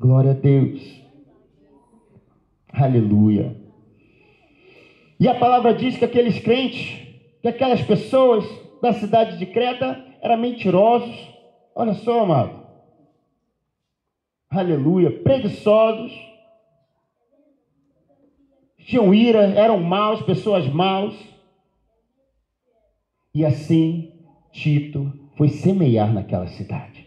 Glória a Deus. Aleluia. E a palavra diz que aqueles crentes, que aquelas pessoas da cidade de Creta eram mentirosos. Olha só, amado. Aleluia. Preguiçosos. Tinham ira, eram maus, pessoas maus. E assim Tito foi semear naquela cidade.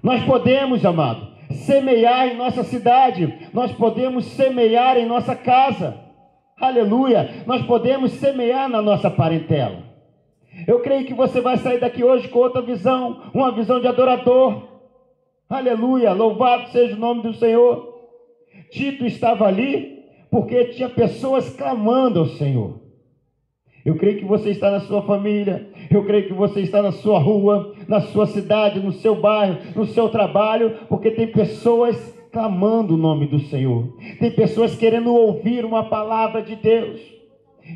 Nós podemos, amado, semear em nossa cidade. Nós podemos semear em nossa casa. Aleluia. Nós podemos semear na nossa parentela. Eu creio que você vai sair daqui hoje com outra visão, uma visão de adorador. Aleluia. Louvado seja o nome do Senhor. Tito estava ali porque tinha pessoas clamando ao Senhor. Eu creio que você está na sua família, eu creio que você está na sua rua, na sua cidade, no seu bairro, no seu trabalho, porque tem pessoas clamando o nome do Senhor. Tem pessoas querendo ouvir uma palavra de Deus.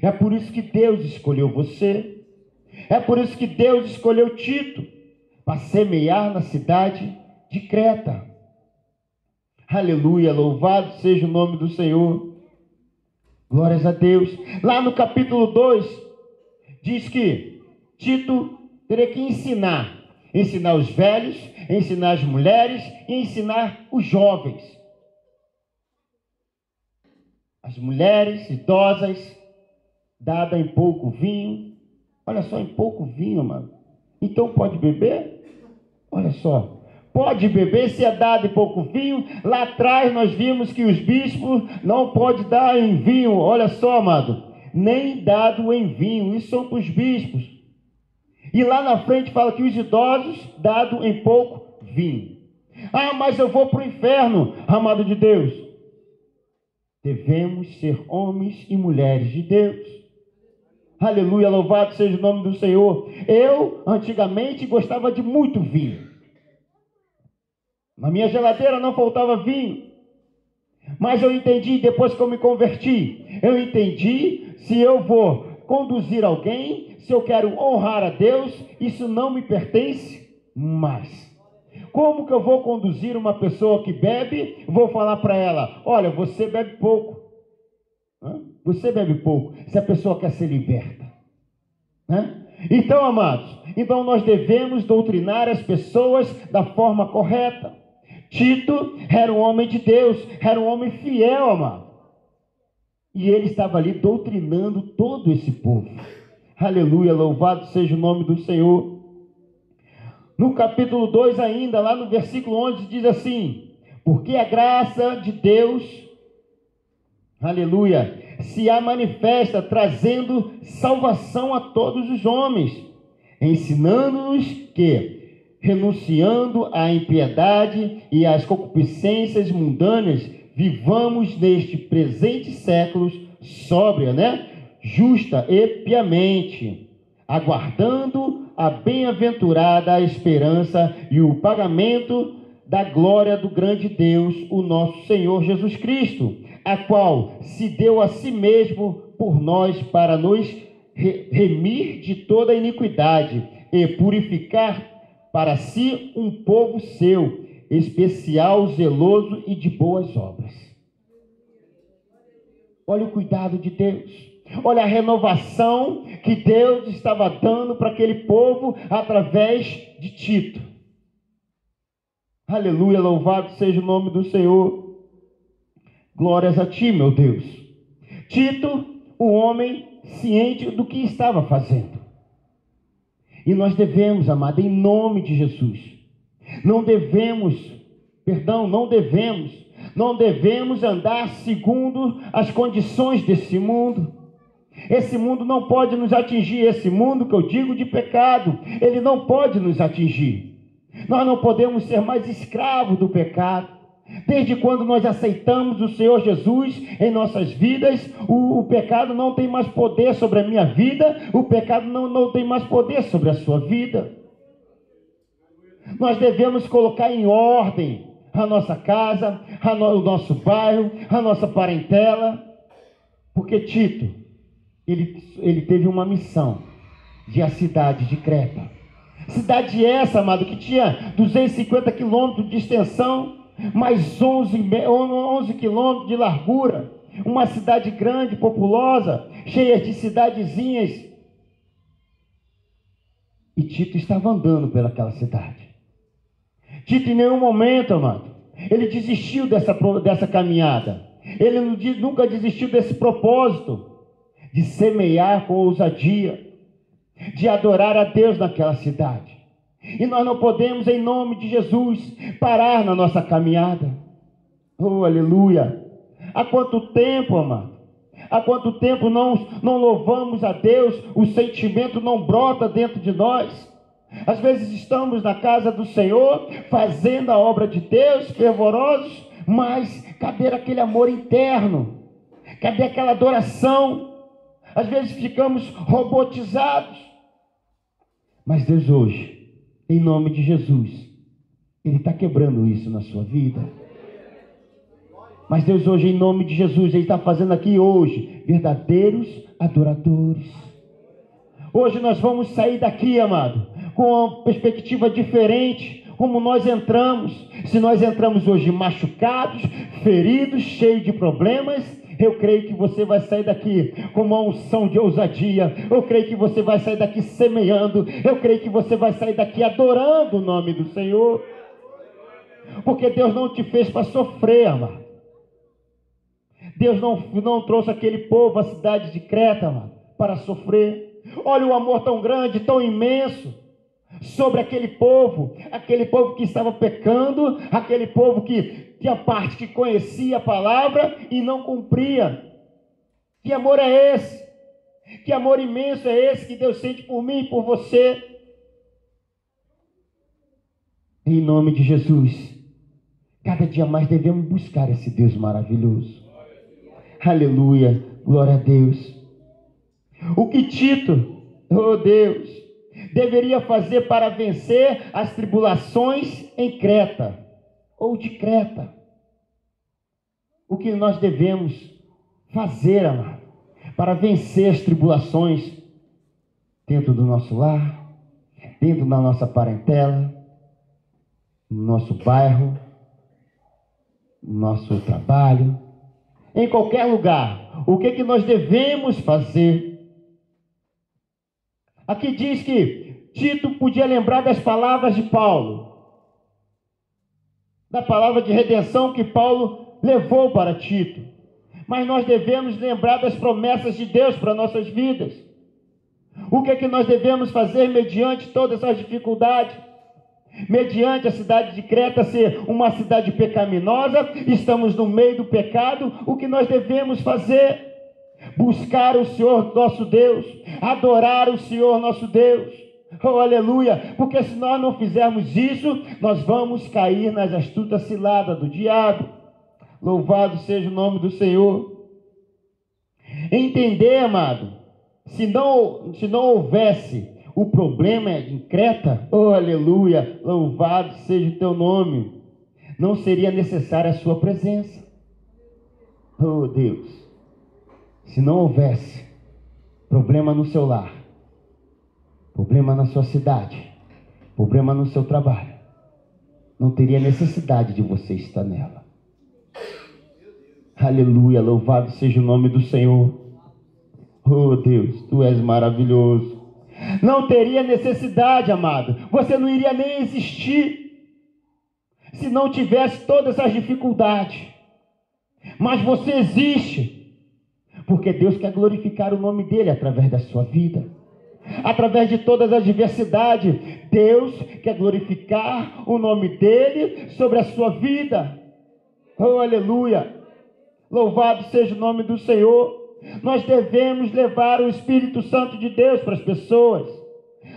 É por isso que Deus escolheu você. É por isso que Deus escolheu Tito para semear na cidade de Creta. Aleluia, louvado seja o nome do Senhor. Glórias a Deus. Lá no capítulo 2, diz que Tito teria que ensinar os velhos, ensinar as mulheres e ensinar os jovens. As mulheres idosas, dada em pouco vinho. Olha só, em pouco vinho, mano. Então pode beber? Olha só. Pode beber se é dado em pouco vinho. Lá atrás nós vimos que os bispos não podem dar em vinho. Olha só, amado. Nem dado em vinho. Isso são para os bispos. E lá na frente fala que os idosos dado em pouco vinho. Ah, mas eu vou para o inferno, amado de Deus. Devemos ser homens e mulheres de Deus. Aleluia, louvado seja o nome do Senhor. Eu, antigamente, gostava de muito vinho. Na minha geladeira não faltava vinho. Mas eu entendi, depois que eu me converti, eu entendi, se eu vou conduzir alguém, se eu quero honrar a Deus, isso não me pertence mais. Como que eu vou conduzir uma pessoa que bebe? Vou falar para ela, olha, você bebe pouco. Você bebe pouco, se a pessoa quer ser liberta. Então, amados, nós devemos doutrinar as pessoas da forma correta. Tito era um homem de Deus, era um homem fiel, amado. E ele estava ali doutrinando todo esse povo. Aleluia, louvado seja o nome do Senhor. No capítulo 2 ainda, lá no versículo 11, diz assim: porque a graça de Deus, aleluia, se a manifesta, trazendo salvação a todos os homens, ensinando-nos que, renunciando à impiedade e às concupiscências mundanas, vivamos neste presente século sóbria, justa e piamente, aguardando a bem-aventurada esperança e o pagamento da glória do grande Deus, o nosso Senhor Jesus Cristo, a qual se deu a si mesmo por nós para nos remir de toda iniquidade e purificar para si um povo seu, especial, zeloso e de boas obras. Olha o cuidado de Deus. Olha a renovação que Deus estava dando para aquele povo através de Tito. Aleluia, louvado seja o nome do Senhor. Glórias a ti, meu Deus. Tito, o homem ciente do que estava fazendo. E nós devemos, amado, em nome de Jesus, não devemos andar segundo as condições desse mundo. Esse mundo não pode nos atingir, esse mundo que eu digo de pecado, ele não pode nos atingir. Nós não podemos ser mais escravos do pecado. Desde quando nós aceitamos o Senhor Jesus em nossas vidas, o pecado não tem mais poder sobre a minha vida, o pecado não tem mais poder sobre a sua vida. Nós devemos colocar em ordem a nossa casa, o nosso bairro, a nossa parentela, porque Tito, ele teve uma missão de a cidade de Creta. Cidade essa, amado, que tinha 250 quilômetros de extensão, mais 11 quilômetros de largura, uma cidade grande, populosa, cheia de cidadezinhas. E Tito estava andando pelaquela cidade. Tito, em nenhum momento, amado, ele desistiu dessa caminhada. Ele nunca desistiu desse propósito de semear com ousadia, de adorar a Deus naquela cidade. E nós não podemos, em nome de Jesus, parar na nossa caminhada. Oh, aleluia! Há quanto tempo, amado? Há quanto tempo não louvamos a Deus? O sentimento não brota dentro de nós. Às vezes estamos na casa do Senhor, fazendo a obra de Deus, fervorosos, mas cadê aquele amor interno? Cadê aquela adoração? Às vezes ficamos robotizados. Mas Deus hoje, em nome de Jesus, Ele está quebrando isso na sua vida. Mas Deus hoje, em nome de Jesus, Ele está fazendo aqui hoje verdadeiros adoradores. Hoje nós vamos sair daqui, amado, com uma perspectiva diferente, como nós entramos. Se nós entramos hoje machucados, feridos, cheios de problemas, eu creio que você vai sair daqui com uma unção de ousadia. Eu creio que você vai sair daqui semeando. Eu creio que você vai sair daqui adorando o nome do Senhor. Porque Deus não te fez para sofrer, amado. Deus não trouxe aquele povo, a cidade de Creta, amado, para sofrer. Olha o amor tão grande, tão imenso sobre aquele povo que estava pecando, aquele povo que tinha parte que conhecia a palavra e não cumpria. Que amor é esse? Que amor imenso é esse que Deus sente por mim e por você? Em nome de Jesus, cada dia mais devemos buscar esse Deus maravilhoso. Aleluia, glória a Deus. O que Tito, oh Deus, deveria fazer para vencer as tribulações em Creta, ou de Creta? O que nós devemos fazer, amado, para vencer as tribulações dentro do nosso lar, dentro da nossa parentela, no nosso bairro, no nosso trabalho, em qualquer lugar? O que nós devemos fazer? Aqui diz que Tito podia lembrar das palavras de Paulo, da palavra de redenção que Paulo levou para Tito. Mas nós devemos lembrar das promessas de Deus para nossas vidas. O que nós devemos fazer mediante todas essas dificuldades? Mediante a cidade de Creta ser uma cidade pecaminosa, estamos no meio do pecado. O que nós devemos fazer? Buscar o Senhor nosso Deus, adorar o Senhor nosso Deus. Oh, aleluia! Porque se nós não fizermos isso, nós vamos cair nas astutas ciladas do diabo. Louvado seja o nome do Senhor. Entender, amado, se não houvesse o problema em Creta, oh aleluia, louvado seja o teu nome, não seria necessária a sua presença. Oh Deus, se não houvesse problema no seu lar, problema na sua cidade, problema no seu trabalho, não teria necessidade de você estar nela. Aleluia, louvado seja o nome do Senhor. Oh Deus, tu és maravilhoso. Não teria necessidade, amado. Você não iria nem existir se não tivesse todas essas dificuldades. Mas você existe porque Deus quer glorificar o nome dele através da sua vida. Através de todas as adversidades, Deus quer glorificar o nome dele sobre a sua vida. Oh, aleluia! Louvado seja o nome do Senhor. Nós devemos levar o Espírito Santo de Deus para as pessoas.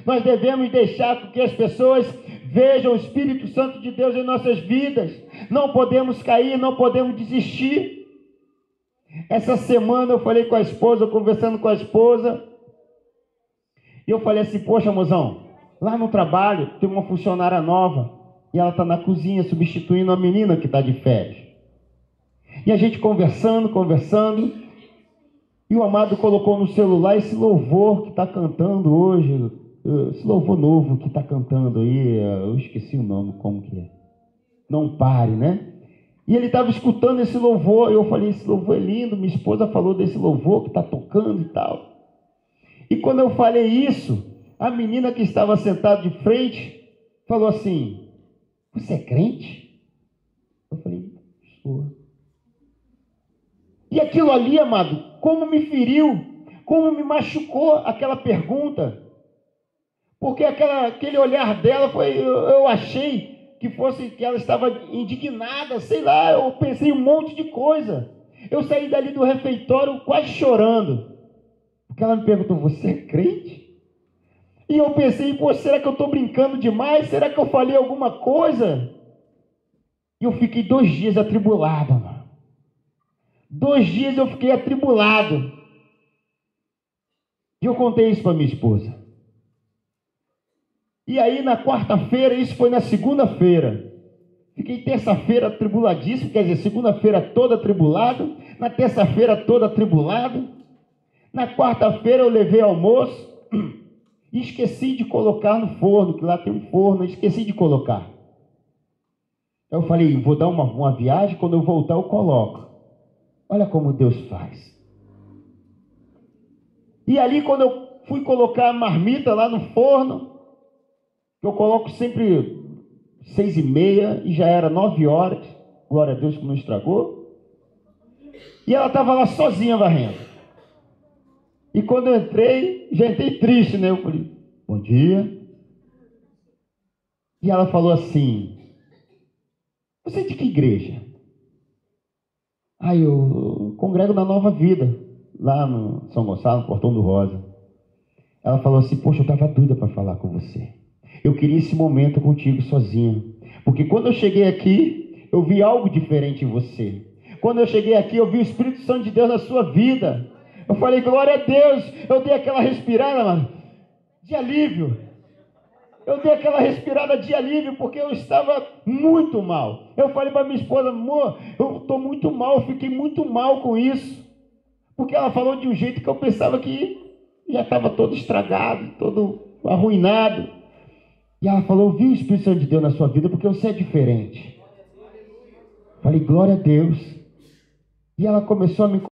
Nós devemos deixar que as pessoas vejam o Espírito Santo de Deus em nossas vidas. Não podemos cair, não podemos desistir. Essa semana eu falei com a esposa, conversando com a esposa, e eu falei assim, poxa, mozão, lá no trabalho tem uma funcionária nova, e ela está na cozinha substituindo a menina que está de férias. E a gente conversando, e o amado colocou no celular esse louvor que está cantando hoje, esse louvor novo que está cantando aí, eu esqueci o nome, como que é? Não pare, né? E ele estava escutando esse louvor. Eu falei, esse louvor é lindo. Minha esposa falou desse louvor que está tocando e tal. E quando eu falei isso, a menina que estava sentada de frente falou assim, você é crente? Eu falei, sou. E aquilo ali, amado, como me feriu, como me machucou aquela pergunta. Porque aquele olhar dela foi, eu achei que fosse que ela estava indignada, sei lá, eu pensei um monte de coisa. Eu saí dali do refeitório quase chorando. Porque ela me perguntou, você é crente? E eu pensei, pô, será que eu estou brincando demais? Será que eu falei alguma coisa? E eu fiquei 2 dias atribulado, mano. 2 dias eu fiquei atribulado. E eu contei isso para minha esposa. E aí na quarta-feira, isso foi na segunda-feira. Fiquei terça-feira atribuladíssimo, quer dizer, segunda-feira toda atribulado. Na terça-feira toda atribulado. Na quarta-feira eu levei almoço e esqueci de colocar no forno, que lá tem um forno, esqueci de colocar. Eu falei, vou dar uma viagem, quando eu voltar eu coloco. Olha como Deus faz. E ali quando eu fui colocar a marmita lá no forno, eu coloco sempre 6h30 e já era 9 horas, glória a Deus que não estragou. E ela estava lá sozinha varrendo. E quando eu entrei, já entrei triste, né? Eu falei, bom dia. E ela falou assim, você é de que igreja? Eu congrego na Nova Vida, lá no São Gonçalo, no Portão do Rosa. Ela falou assim, poxa, eu estava doida para falar com você. Eu queria esse momento contigo sozinha. Porque quando eu cheguei aqui, eu vi algo diferente em você. Quando eu cheguei aqui, eu vi o Espírito Santo de Deus na sua vida. Eu falei, glória a Deus. Eu dei aquela respirada, mano, de alívio. Eu dei aquela respirada de alívio, porque eu estava muito mal. Eu falei para minha esposa, amor, eu estou muito mal, eu fiquei muito mal com isso. Porque ela falou de um jeito que eu pensava que já estava todo estragado, todo arruinado. E ela falou, eu vi o Espírito Santo de Deus na sua vida, porque você é diferente. Falei, glória a Deus. E ela começou a me